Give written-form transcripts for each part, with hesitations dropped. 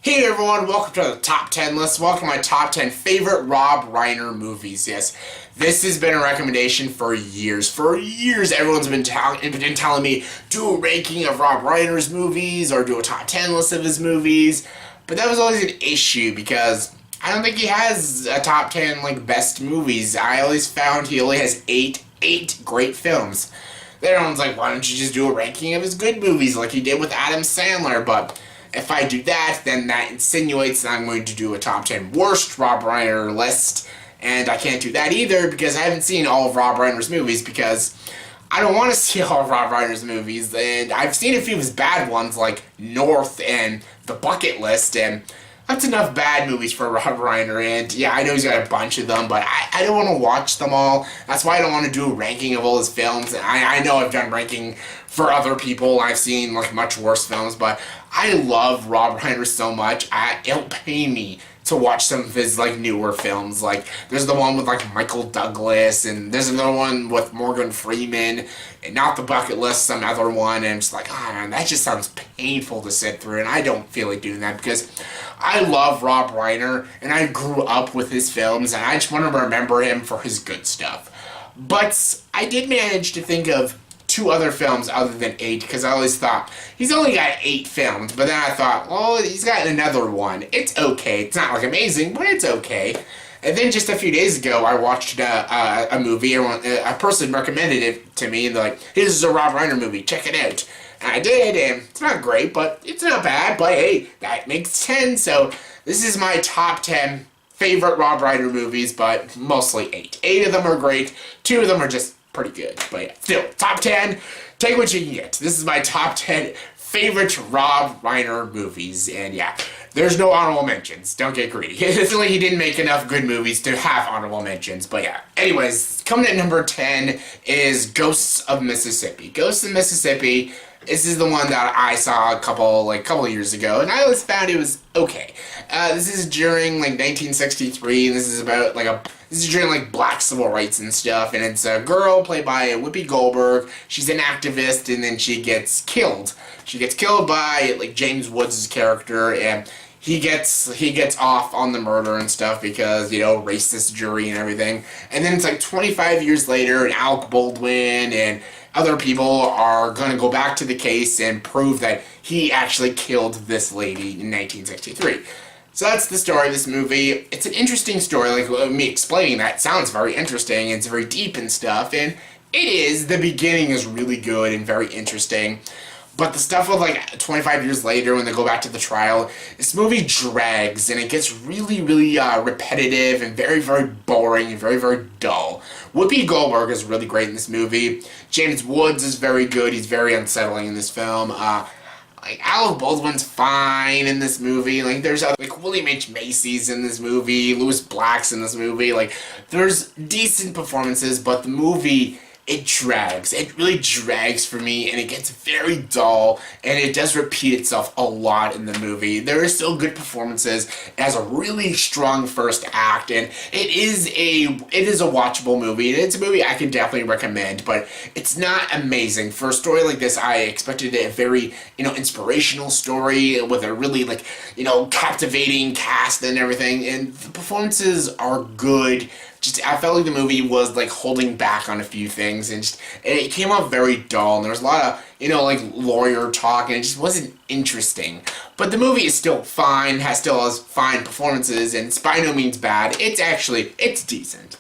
Hey everyone, welcome to the top 10 list. Welcome to my top 10 favorite Rob Reiner movies. Yes, this has been a recommendation for years. For years, everyone's been telling me, do a ranking of Rob Reiner's movies or do a top 10 list of his movies. But that was always an issue because I don't think he has a top 10 best movies. I always found he only has eight great films. Then everyone's like, why don't you just do a ranking of his good movies like he did with Adam Sandler? But if I do that, then that insinuates that I'm going to do a top 10 worst Rob Reiner list, and I can't do that either because I haven't seen all of Rob Reiner's movies because I don't want to see all of Rob Reiner's movies, and I've seen a few of his bad ones like North and The Bucket List, and that's enough bad movies for Rob Reiner, and yeah, I know he's got a bunch of them, but I don't want to watch them all. That's why I don't want to do a ranking of all his films. I know I've done ranking for other people, I've seen much worse films, but I love Rob Reiner so much, it'll pain me to watch some of his newer films. There's the one with Michael Douglas, and there's another one with Morgan Freeman, and not The Bucket List, some other one, and I'm just man, that just sounds painful to sit through, and I don't feel like doing that because I love Rob Reiner, and I grew up with his films, and I just want to remember him for his good stuff. But I did manage to think of two other films other than 8, because I always thought, he's only got 8 films, but then I thought, well, he's got another one. It's okay. It's not amazing, but it's okay. And then just a few days ago, I watched a movie. A person recommended it to me, and they're like, this is a Rob Reiner movie. Check it out. And I did, and it's not great, but it's not bad. But hey, that makes 10, so this is my top 10 favorite Rob Reiner movies, but mostly 8. 8 of them are great. 2 of them are just pretty good. But yeah, still, top 10, take what you can get. This is my top 10 favorite Rob Reiner movies, and yeah, there's no honorable mentions. Don't get greedy. It's like he didn't make enough good movies to have honorable mentions, but yeah. Anyways, coming at number 10 is Ghosts of Mississippi. Ghosts of Mississippi, this is the one that I saw a couple years ago, and I always found it was okay. This is during 1963, and this is about this is during black civil rights and stuff, and it's a girl played by Whoopi Goldberg. She's an activist, and then she gets killed. She gets killed by James Woods' character, and he gets off on the murder and stuff because, racist jury and everything. And then it's 25 years later, and Alec Baldwin and other people are going to go back to the case and prove that he actually killed this lady in 1963. So that's the story of this movie. It's an interesting story. Me explaining that sounds very interesting. It's very deep and stuff, and it is. The beginning is really good and very interesting. But the stuff with 25 years later when they go back to the trial, this movie drags and it gets really, really repetitive and very, very boring and very, very dull. Whoopi Goldberg is really great in this movie. James Woods is very good. He's very unsettling in this film. Alec Baldwin's fine in this movie. There's other, William H. Macy's in this movie. Louis Black's in this movie. There's decent performances, but the movie, it drags. It really drags for me, and it gets very dull, and it does repeat itself a lot in the movie. There are still good performances. It has a really strong first act, and it is a watchable movie, and it's a movie I can definitely recommend, but it's not amazing. For a story like this, I expected a very, inspirational story with a really, captivating cast and everything, and the performances are good. I felt like the movie was holding back on a few things, and it came off very dull, and there was a lot of lawyer talk, and it just wasn't interesting. But the movie is still fine, still has fine performances, and it's by no means bad. It's decent.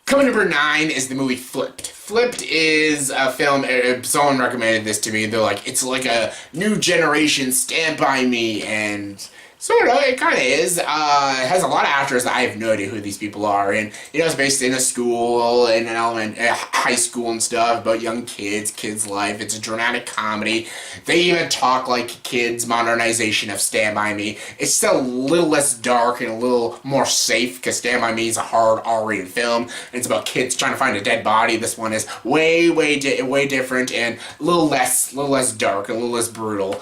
Coming number 9 is the movie Flipped. Flipped is a film, someone recommended this to me, they're like, it's like a new generation Stand By Me, and sort of, it kind of is. It has a lot of actors that I have no idea who these people are, and it's based in a school, in an high school and stuff, about young kids' life. It's a dramatic comedy. They even talk like kids' modernization of Stand By Me. It's still a little less dark and a little more safe, because Stand By Me is a hard R-rated film, and it's about kids trying to find a dead body. This one is way different and a little less dark, a little less brutal.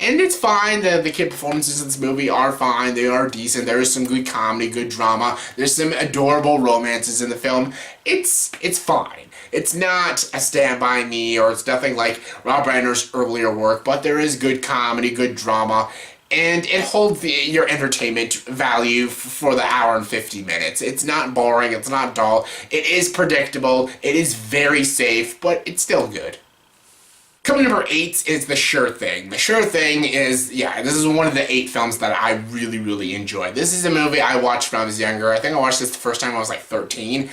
And it's fine. The kid performances in this movie are fine. They are decent. There is some good comedy, good drama. There's some adorable romances in the film. It's fine. It's not a Stand By Me, or it's nothing like Rob Reiner's earlier work, but there is good comedy, good drama. and it holds your entertainment value for the hour and 50 minutes. It's not boring, it's not dull, it is predictable, it is very safe, but it's still good. Coming number 8 is The Sure Thing. The Sure Thing is, this is one of the 8 films that I really, really enjoy. This is a movie I watched when I was younger. I think I watched this the first time when I was like 13.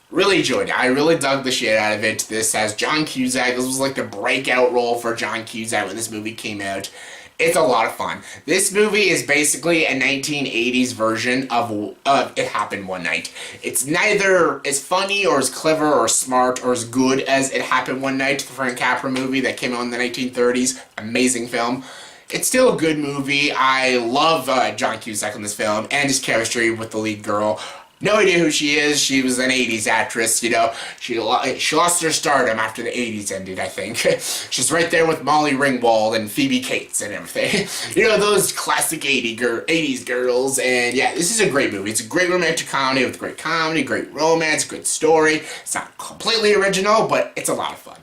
Really enjoyed it. I really dug the shit out of it. This has John Cusack. This was like the breakout role for John Cusack when this movie came out. It's a lot of fun. This movie is basically a 1980s version of It Happened One Night. It's neither as funny or as clever or smart or as good as It Happened One Night, the Frank Capra movie that came out in the 1930s. Amazing film. It's still a good movie. I love John Cusack in this film and his chemistry with the lead girl. No idea who she is. She was an 80s actress, you know. She lost her stardom after the 80s ended, I think. She's right there with Molly Ringwald and Phoebe Cates and everything. You know, those classic 80s girls. And yeah, this is a great movie. It's a great romantic comedy with great comedy, great romance, great story. It's not completely original, but it's a lot of fun.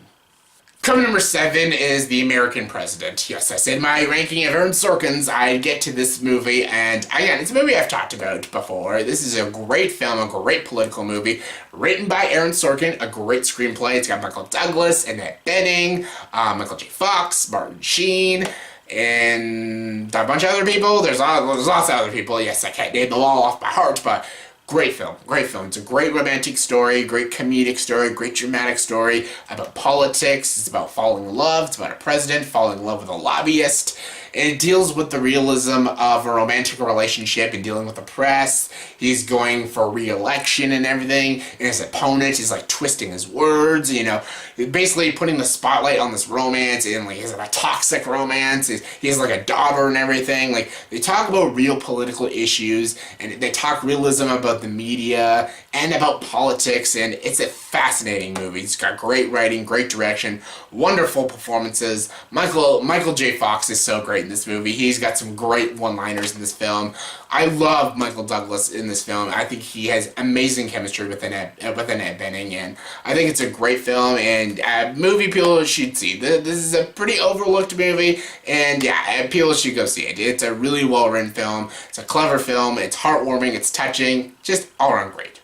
Coming number 7 is The American President. Yes, I said my ranking of Aaron Sorkin's, I'd get to this movie, and again, it's a movie I've talked about before. This is a great film, a great political movie, written by Aaron Sorkin, a great screenplay. It's got Michael Douglas, Annette Bening, Michael J. Fox, Martin Sheen, and a bunch of other people. There's lots of other people. Yes, I can't name them all off by heart, but great film, great film. It's a great romantic story, great comedic story, great dramatic story about politics. It's about falling in love. It's about a president falling in love with a lobbyist. And it deals with the realism of a romantic relationship and dealing with the press. He's going for re-election and everything. And his opponent is like twisting his words, you know, basically putting the spotlight on this romance. And like, it's a toxic romance. He has like a daughter and everything. Like, they talk about real political issues and they talk realism about the media and about politics. And it's a fascinating movie. It's got great writing, great direction, wonderful performances. Michael J. Fox is so great in this movie. He's got some great one-liners in this film. I love Michael Douglas in this film. I think he has amazing chemistry with Annette Bening, and I think it's a great film and a movie people should see. This is a pretty overlooked movie, and yeah, people should go see it. It's a really well-written film. It's a clever film. It's heartwarming. It's touching. Just all around great.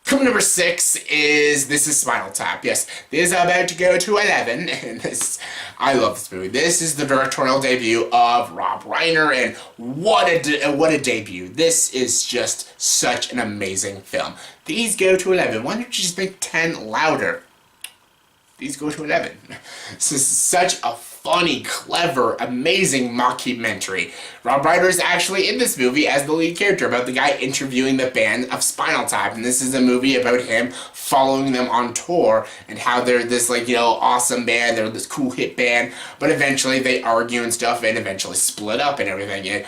Coming number 6 is Spinal Tap. Yes, this is about to go to 11, and I love this movie. This is the directorial debut of Rob Reiner, and what a debut. This is just such an amazing film. These go to 11. Why don't you just make 10 louder? These go to 11. This is such a funny, clever, amazing mockumentary. Rob Reiner is actually in this movie as the lead character, about the guy interviewing the band of Spinal Tap, and this is a movie about him following them on tour and how they're this, like, you know, awesome band, they're this cool hit band, but eventually they argue and stuff and eventually split up and everything. And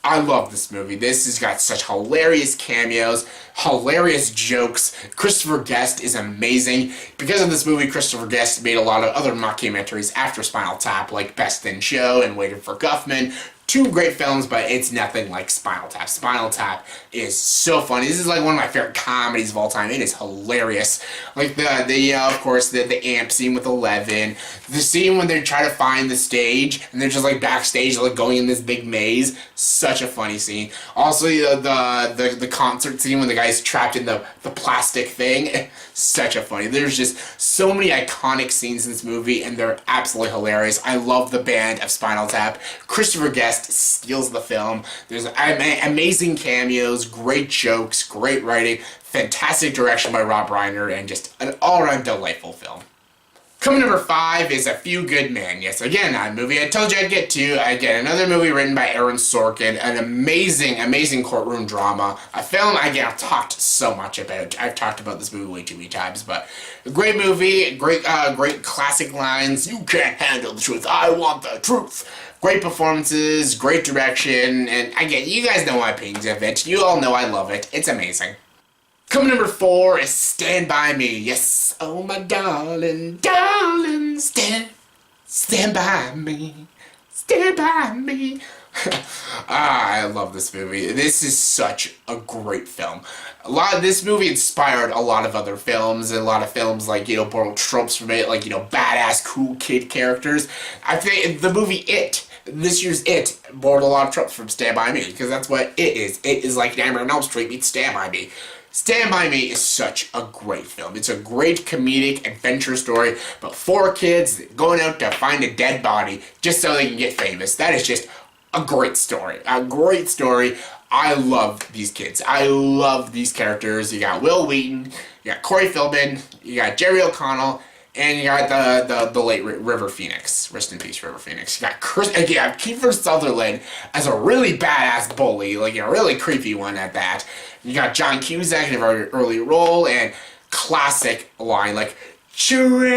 I love this movie. This has got such hilarious cameos, hilarious jokes. Christopher Guest is amazing. Because of this movie, Christopher Guest made a lot of other mockumentaries after Spinal Tap, like Best in Show and Waiting for Guffman. 2 great films, but it's nothing like Spinal Tap. Spinal Tap is so funny. This is like one of my favorite comedies of all time. It is hilarious. Like of course, the amp scene with 11. The scene when they try to find the stage, and they're just like backstage, like going in this big maze. Such a funny scene. Also, the concert scene when the guy's trapped in the plastic thing. Such a funny. There's just so many iconic scenes in this movie, and they're absolutely hilarious. I love the band of Spinal Tap. Christopher Guest steals the film. There's amazing cameos, great jokes, great writing, fantastic direction by Rob Reiner, and just an all-around delightful film. Coming number 5 is A Few Good Men. Yes, again, a movie I told you I'd get to. Again, another movie written by Aaron Sorkin. An amazing, amazing courtroom drama. A film, again, I've talked so much about. I've talked about this movie way too many times, but a great movie, great classic lines. You can't handle the truth. I want the truth. Great performances, great direction, and again, you guys know my opinions of it. You all know I love it. It's amazing. Coming number 4 is Stand By Me. Yes, oh my darling, darling, stand by me, stand by me. I love this movie. This is such a great film. This movie inspired a lot of other films, and a lot of films like, you know, borrowed tropes from it, like, you know, badass, cool kid characters. I think the movie It this year's It borrowed a lot of tropes from Stand By Me, because that's what it is. It is like Nightmare on Elm Street meets Stand By Me. Stand By Me is such a great film. It's a great comedic adventure story about four kids going out to find a dead body just so they can get famous. That is just a great story. A great story. I love these kids. I love these characters. You got Will Wheaton, you got Corey Feldman, you got Jerry O'Connell, and you got the late River Phoenix. Rest in peace, River Phoenix. You got Kiefer Sutherland as a really badass bully, like a really creepy one at that. You got John Cusack in a very early role, and classic line like, "Train!"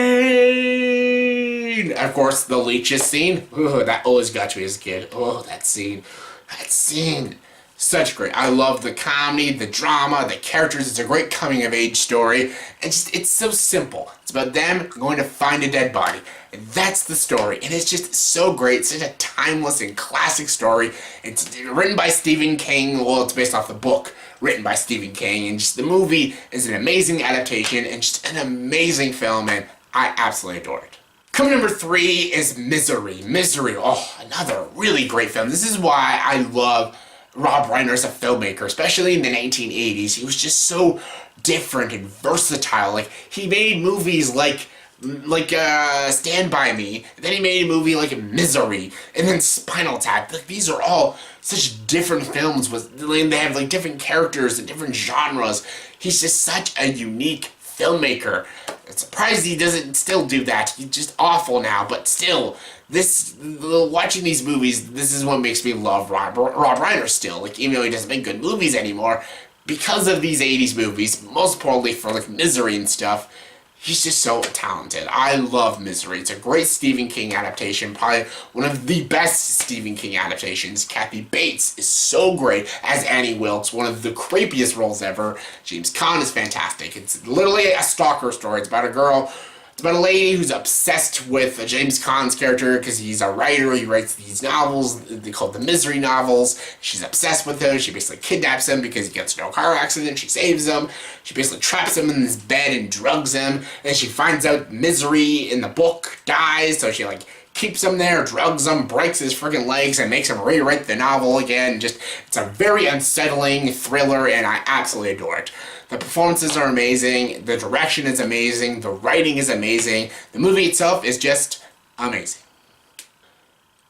Of course, the leeches scene. Ooh, that always got me as a kid. Oh, that scene. That scene. Such great. I love the comedy, the drama, the characters. It's a great coming of age story. And just, it's so simple. It's about them going to find a dead body. And that's the story. And it's just so great. It's such a timeless and classic story. It's written by Stephen King. Well, it's based off the book written by Stephen King. And just the movie is an amazing adaptation and just an amazing film. And I absolutely adore it. Coming number 3 is Misery. Misery. Oh, another really great film. This is why I love Rob Reiner as a filmmaker, especially in the 1980s. He was just so different and versatile. Like, he made movies like Stand By Me, then he made a movie like Misery, and then Spinal Tap. Like, these are all such different films they have like different characters and different genres. He's just such a unique filmmaker. I'm surprised he doesn't still do that. He's just awful now, but still, watching these movies, this is what makes me love Rob Reiner still. Like, even though he doesn't make good movies anymore, because of these 80s movies, most importantly for like Misery and stuff, he's just so talented. I love Misery. It's a great Stephen King adaptation, probably one of the best Stephen King adaptations. Kathy Bates is so great as Annie Wilkes, one of the creepiest roles ever. James Caan is fantastic. It's literally a stalker story. It's about a girl. It's about a lady who's obsessed with James Caan's character because he's a writer. He writes these novels. They call the Misery novels. She's obsessed with him. She basically kidnaps him because he gets into a car accident. She saves him. She basically traps him in this bed and drugs him. And she finds out Misery in the book dies, so she keeps him there, drugs him, breaks his friggin' legs, and makes him rewrite the novel again. Just, it's a very unsettling thriller, and I absolutely adore it. The performances are amazing, the direction is amazing, the writing is amazing, the movie itself is just amazing.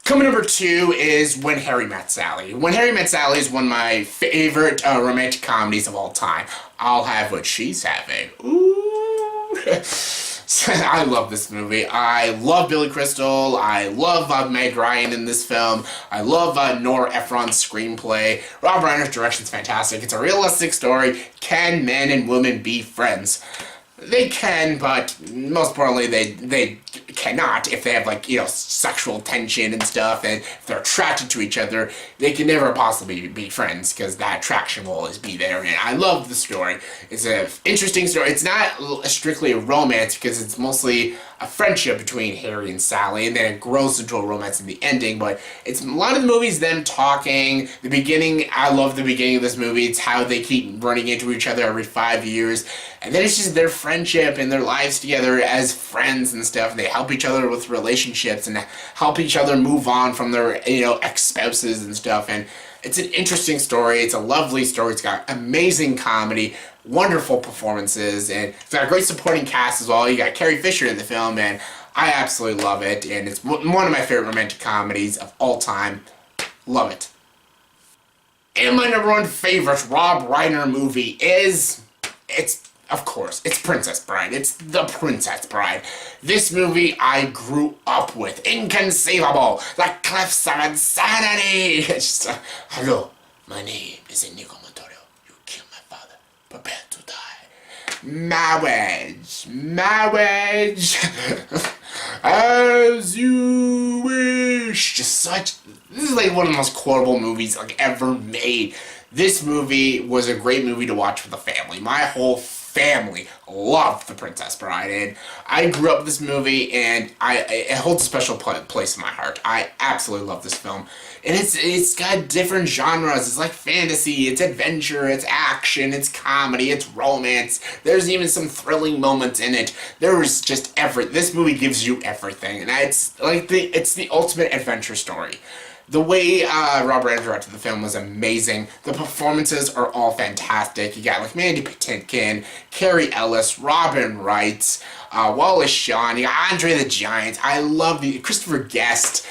Coming number 2 is When Harry Met Sally. When Harry Met Sally is one of my favorite romantic comedies of all time. I'll have what she's having. Ooh. I love this movie. I love Billy Crystal. I love Meg Ryan in this film. I love Nora Ephron's screenplay. Rob Reiner's direction is fantastic. It's a realistic story. Can men and women be friends? They can, but most importantly, they cannot if they have sexual tension and stuff, and if they're attracted to each other, they can never possibly be friends because that attraction will always be there. And I love the story. It's an interesting story. It's not strictly a romance because it's mostly a friendship between Harry and Sally, and then it grows into a romance in the ending. But it's a lot of the movies them talking. The beginning, I love the beginning of this movie. It's how they keep running into each other every 5 years, and then it's just their friendship and their lives together as friends and stuff. And they help each other with relationships and help each other move on from their ex-spouses and stuff. And it's an interesting story. It's a lovely story. It's got amazing comedy, wonderful performances, and it's got a great supporting cast as well. You got Carrie Fisher in the film, and I absolutely love it. And it's one of my favorite romantic comedies of all time. Love it. And my number 1 favorite Rob Reiner movie is, of course, it's Princess Bride. It's The Princess Bride. This movie I grew up with. Inconceivable. The cliffs of insanity. It's just, hello, my name is Inigo Montoya. You killed my father. Prepare to die. Marriage. As you wish. Just this is one of the most quotable movies ever made. This movie was a great movie to watch with the family. My whole family love The Princess Bride, and I grew up with this movie, and it holds a special place in my heart. I absolutely love this film, and it's got different genres. It's like fantasy, it's adventure, it's action, it's comedy, it's romance. There's even some thrilling moments in it. There's just this movie gives you everything, and it's the ultimate adventure story. The way Rob Reiner directed the film was amazing. The performances are all fantastic. You got like Mandy Patinkin, Carrie Ellis, Robin Wright, Wallace Shawn, you got Andre the Giant. I love Christopher Guest,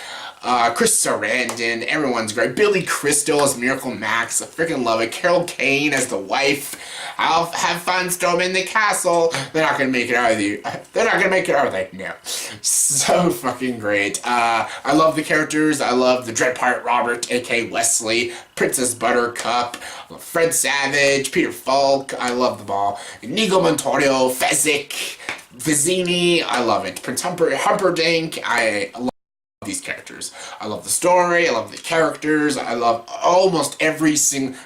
Chris Sarandon, everyone's great. Billy Crystal as Miracle Max, I freaking love it. Carol Kane as the wife. I'll have fun storming the castle. They're not gonna make it out of the. They're not gonna make it out of that. No, so fucking great. I love the characters. I love the Dread Pirate Robert, aka Wesley, Princess Buttercup, Fred Savage, Peter Falk. I love them all. Inigo Montoya, Fezzik, Vizzini. I love it. Prince Humperdinck. I love these characters. I love the story, I love the characters, I love almost every single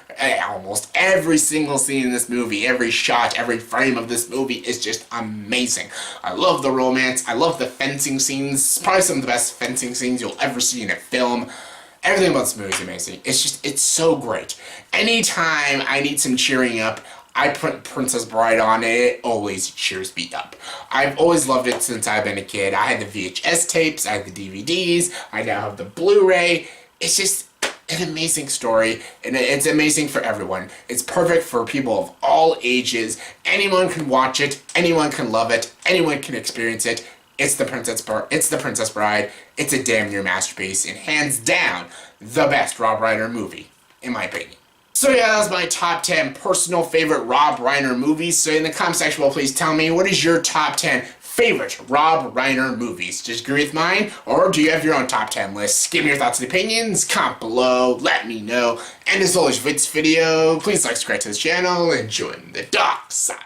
scene in this movie. Every shot, every frame of this movie is just amazing. I love the romance, I love the fencing scenes. It's probably some of the best fencing scenes you'll ever see in a film. Everything about this movie is amazing. It's so great. Anytime I need some cheering up, I put Princess Bride on, it always cheers me up. I've always loved it since I've been a kid. I had the VHS tapes, I had the DVDs, I now have the Blu-ray. It's just an amazing story, and it's amazing for everyone. It's perfect for people of all ages. Anyone can watch it, anyone can love it, anyone can experience it. It's the Princess Bride. It's a damn near masterpiece, and hands down, the best Rob Reiner movie, in my opinion. So yeah, that was my top 10 personal favorite Rob Reiner movies. So in the comment section below, please tell me, what is your top 10 favorite Rob Reiner movies? Just agree with mine, or do you have your own top 10 lists? Give me your thoughts and opinions, comment below, let me know. And as always, if it's video, please like, subscribe to this channel, and join the dark side.